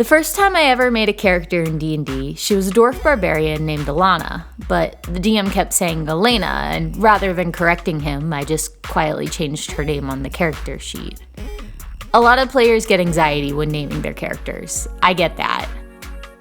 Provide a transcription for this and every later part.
The first time I ever made a character in D&D, she was a dwarf barbarian named Alana, but the DM kept saying Elena, and rather than correcting him, I just quietly changed her name on the character sheet. A lot of players get anxiety when naming their characters. I get that.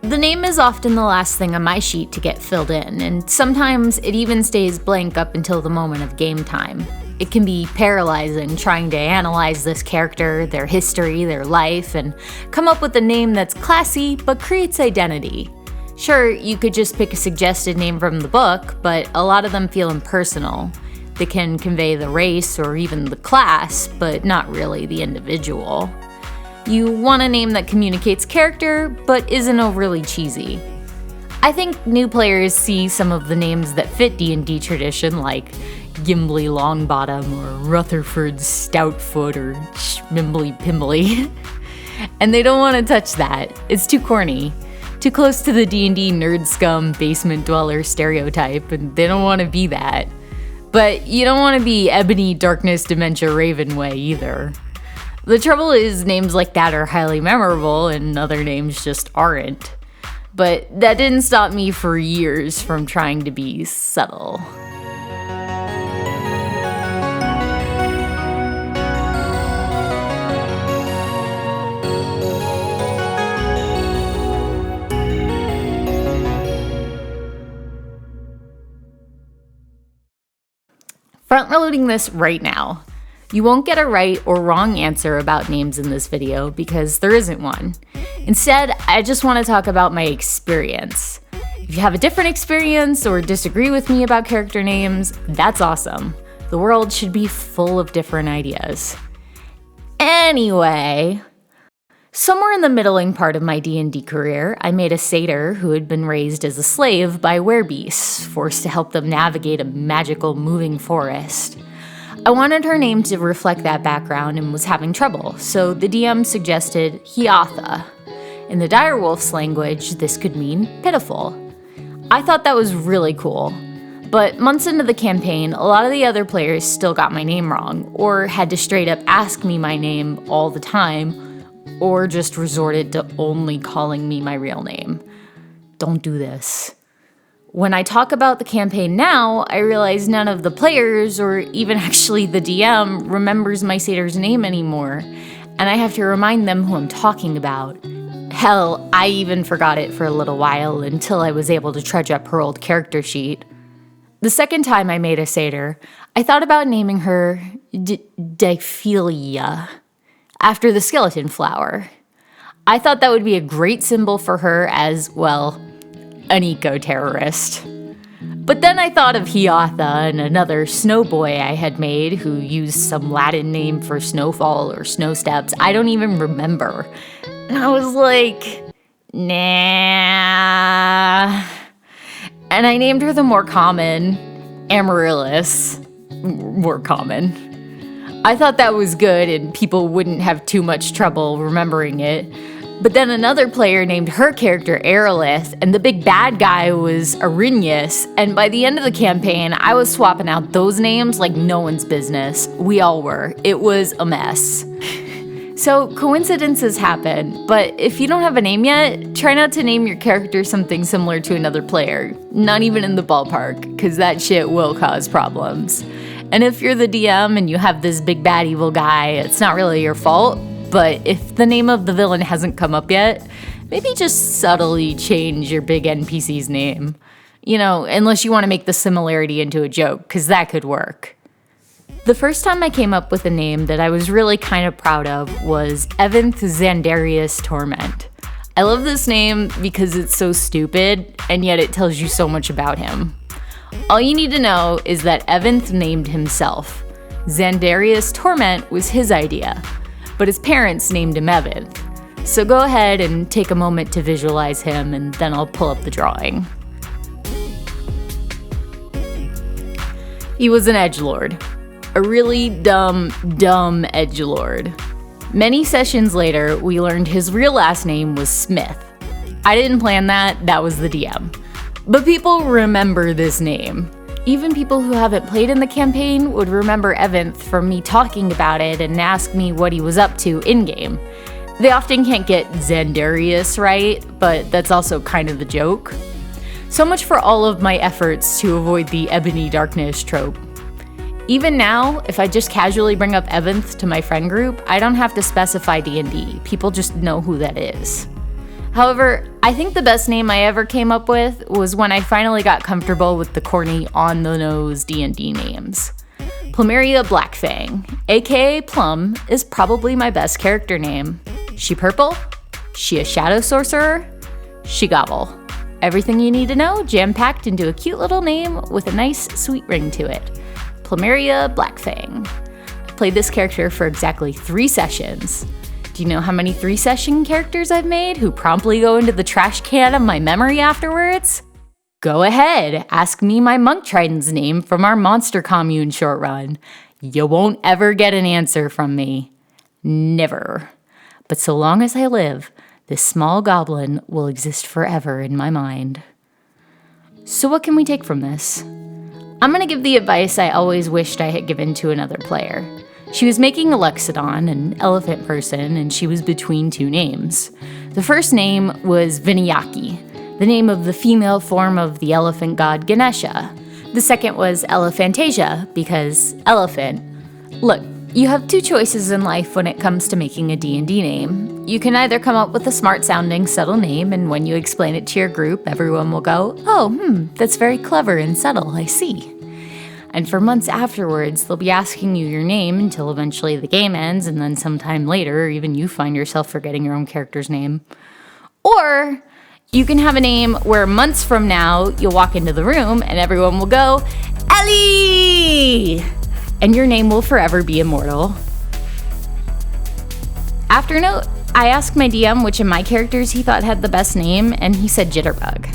The name is often the last thing on my sheet to get filled in, and sometimes it even stays blank up until the moment of game time. It can be paralyzing trying to analyze this character, their history, their life, and come up with a name that's classy but creates identity. Sure, you could just pick a suggested name from the book, but a lot of them feel impersonal. They can convey the race or even the class, but not really the individual. You want a name that communicates character, but isn't overly cheesy. I think new players see some of the names that fit D&D tradition, like Gimli Longbottom or Rutherford Stoutfoot or Schmimbly Pimbly, and they don't want to touch that. It's too corny, too close to the D&D nerd scum basement dweller stereotype, and they don't want to be that. But you don't want to be Ebony Darkness Dementia Ravenway either. The trouble is names like that are highly memorable and other names just aren't. But that didn't stop me for years from trying to be subtle. Front-loading this right now. You won't get a right or wrong answer about names in this video because there isn't one. Instead, I just want to talk about my experience. If you have a different experience or disagree with me about character names, that's awesome. The world should be full of different ideas. Anyway, somewhere in the middling part of my D&D career, I made a satyr who had been raised as a slave by werebeasts, forced to help them navigate a magical moving forest. I wanted her name to reflect that background and was having trouble, so the DM suggested Hiatha. In the direwolf's language, this could mean pitiful. I thought that was really cool, but months into the campaign, a lot of the other players still got my name wrong, or had to straight up ask me my name all the time, or just resorted to only calling me my real name. Don't do this. When I talk about the campaign now, I realize none of the players, or even actually the DM, remembers my satyr's name anymore, and I have to remind them who I'm talking about. Hell, I even forgot it for a little while until I was able to trudge up her old character sheet. The second time I made a satyr, I thought about naming her Diphelia, after the skeleton flower. I thought that would be a great symbol for her as, well, an eco-terrorist. But then I thought of Hiatha and another snow boy I had made who used some Latin name for snowfall or snow steps I don't even remember. And I was like, nah. And I named her the more common Amaryllis. More common. I thought that was good and people wouldn't have too much trouble remembering it. But then another player named her character Aerolith, and the big bad guy was Arrhenius, and by the end of the campaign, I was swapping out those names like no one's business. We all were. It was a mess. So coincidences happen, but if you don't have a name yet, try not to name your character something similar to another player. Not even in the ballpark, because that shit will cause problems. And if you're the DM and you have this big bad evil guy, it's not really your fault. But if the name of the villain hasn't come up yet, maybe just subtly change your big NPC's name. You know, unless you want to make the similarity into a joke, because that could work. The first time I came up with a name that I was really kind of proud of was Evanth Zandarius Torment. I love this name because it's so stupid, and yet it tells you so much about him. All you need to know is that Evanth named himself. Zandarius Torment was his idea, but his parents named him Evanth. So go ahead and take a moment to visualize him, and then I'll pull up the drawing. He was an edgelord. A really dumb edgelord. Many sessions later, we learned his real last name was Smith. I didn't plan that, that was the DM. But people remember this name. Even people who haven't played in the campaign would remember Evanth from me talking about it and ask me what he was up to in-game. They often can't get Xandarius right, but that's also kind of the joke. So much for all of my efforts to avoid the ebony darkness trope. Even now, if I just casually bring up Evanth to my friend group, I don't have to specify D&D. People just know who that is. However, I think the best name I ever came up with was when I finally got comfortable with the corny, on-the-nose D&D names. Plumeria Blackfang, aka Plum, is probably my best character name. She purple? She a shadow sorcerer? She gobble. Everything you need to know jam-packed into a cute little name with a nice, sweet ring to it. Plumeria Blackfang. I played this character for exactly 3 sessions. Do you know how many 3-session characters I've made who promptly go into the trash can of my memory afterwards? Go ahead, ask me my Monk Trident's name from our Monster Commune short run. You won't ever get an answer from me. Never. But so long as I live, this small goblin will exist forever in my mind. So what can we take from this? I'm gonna give the advice I always wished I had given to another player. She was making a Lexodon, an elephant person, and she was between 2 names. The first name was Vinayaki, the name of the female form of the elephant god Ganesha. The second was Elephantasia, because elephant. Look, you have 2 choices in life when it comes to making a D&D name. You can either come up with a smart-sounding, subtle name, and when you explain it to your group, everyone will go, oh, that's very clever and subtle, I see. And for months afterwards, they'll be asking you your name until eventually the game ends, and then sometime later, even you find yourself forgetting your own character's name. Or you can have a name where months from now, you'll walk into the room and everyone will go, Ellie! And your name will forever be immortal. After note, I asked my DM which of my characters he thought had the best name, and he said Jitterbug.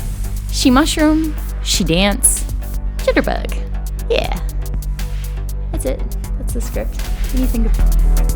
She mushroom, she dance, Jitterbug. Yeah. That's it. That's the script. What do you think of